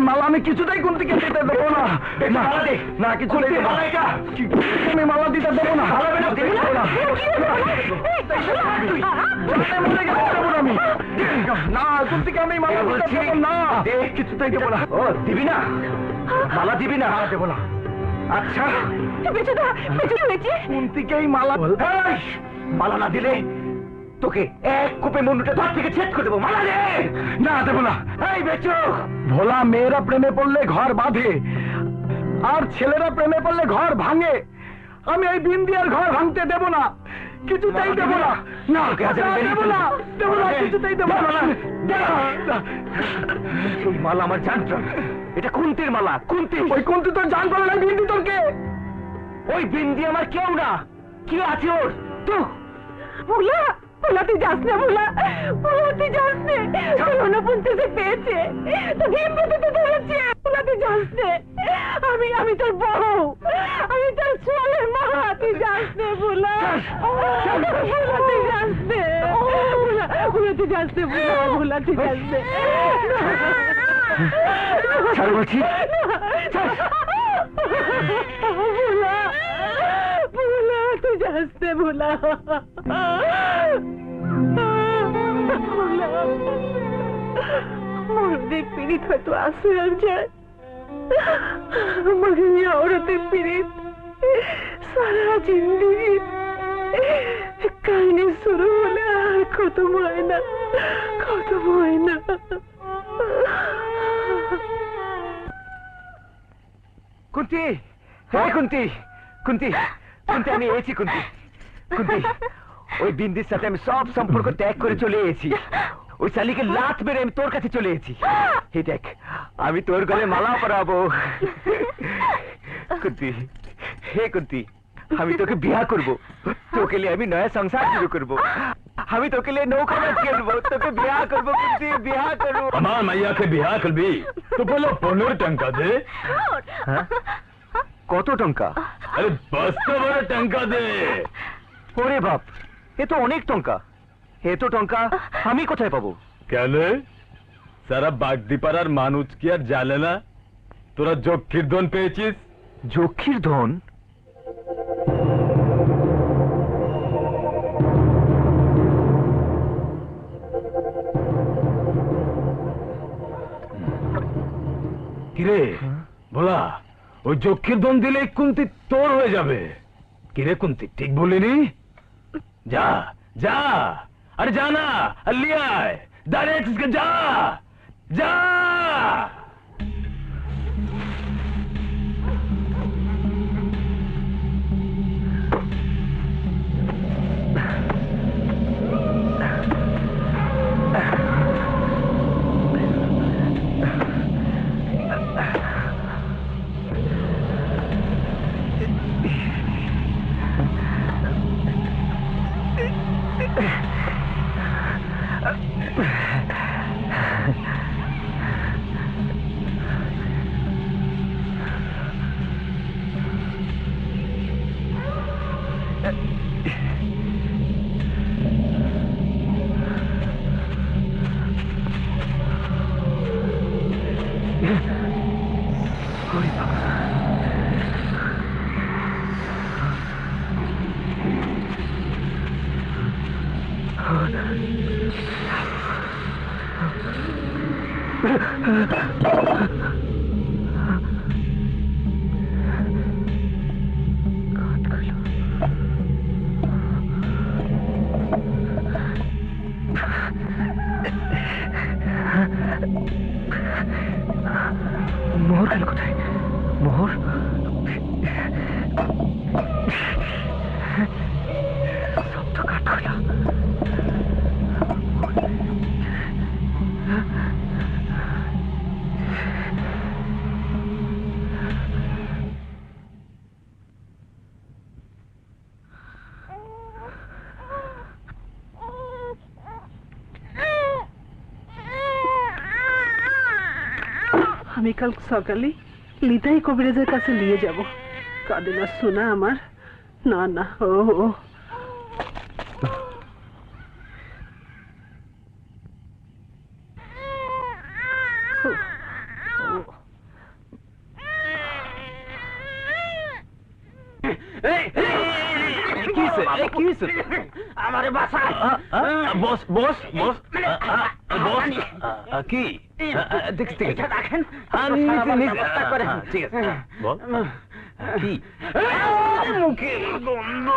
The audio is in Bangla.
মালা আমি কিছুতেই কুন্তিকে দিতে দেবো না। না কিছুতেই দেবো না, আমি মালা দিতে দেবো না। আমি না কুন্তিকে আমি মালা দিতে দেবো না, কিছুতেই দেবো না। ও দিবি না, মালা দিবি না? দেবো না। আচ্ছা কুন্তিকেই মালা, মালা না দিলে তোকে এক কোপে মুন্ডুটা ধর থেকে ছেদ করে দেবো। মালা দে। না দেবো না। এই বেচো ভোলা, মেয়েরা প্রেমে পড়লে ঘর বাঁধে আর ছেলেরা প্রেমে পড়লে ঘর ভাঙে। আমি এই বিন্দিয়ার ঘর ভাঙতে দেবো না, কিছুতেই দেবো না। না দেবো না, দেবো না, কিছুতেই দেবো না। এই মালা আমার জান প্রাণ, এটা কুন্তির মালা। কুন্তি, ওই কুন্তি তোর জান প্রাণ না, বিন্দি তোর কে? ওই বিন্দি আমার কেউ না। কি আছে ওর? তো ভোলা, ভোলা তুই যাস না, ভোলা, ভোলা তুই যাস নে। ভোলা পুন্তিকে পেয়েছে, তো বিন্দিতে ধরেছে। ভোলা তুই যাস নে, আমি তোর বউ, আমি তোর ছোলের মা। তুই যাস নে ভোলা, ভোলা তুই যাস নে, ভোলা, ভোলা তুই যাস নে, ভোলা, ভোলা তুই যাস নে। ছাড় বলছি, ভোলা, ভোলা তুই যাস নে, ভোলা, মরদের পীড়িত হয়তো আসে আর যায়, मगर ये औरतें पीड़ित सारा जिंदगी कहानी शुरू होने खत्म হয় না, खत्म হয় না। কুন্তি, হ্যাঁ কুন্তি, কুন্তি, কুন্তি আমি এসেছি। কুন্তি, কুন্তি, ওই বিন্দির সাথে আমি সব সম্পর্ক ত্যাগ করে চলে এসেছি। ওই শালিকে লাত মেরে আমি তোর কাছে চলে এসেছি। এই দেখ, আমি তোর গলে মালা পরাবো। কুন্তি, হে কুন্তি, আমি তোকে বিয়া করব, তোকে লিয়ে আমি নয়া সংসার শুরু করব, আমি তোকে লিয়ে নৌকা মাছ খেলবো, তোকে বিয়া করব। কুন্তি, বিয়া করব। আমার মাইয়াকে বিয়া করবি তো বলো 15 টাকা দে। কত টাকা? আরে 5 টাকা দে। ওরে বাপ, এ তো অনেক টাকা। এত টাকা আমি কোথায় পাবো? কেন সারা বাগদিপাড়ার মানুষ কি আর জানে না তোরা যক্ষীর ধন পেয়েছিস? যক্ষীর ধন? কিরে বলা, ওই যক্ষীর ধন দিলে কুন্তি তোর হয়ে যাবে। কিরে কুন্তি, ঠিক বলিনি? যা যা, अरे जाना, लिया है डायरेक्ट इसके, जा जा। মোহর গেল কোথায়? মোহর সব তো কাঠ খোলা। আমি কাল সকালে লিতাই কবিরাজের কাছে নিয়ে যাব। কাঁদে না শোনা আমার? না না, ও আমারে বাসা বস বস বস বস কি দেখতে রাখেন ব্যবস্থা করেন ঠিক আছে বল কি মুখে গন্ধ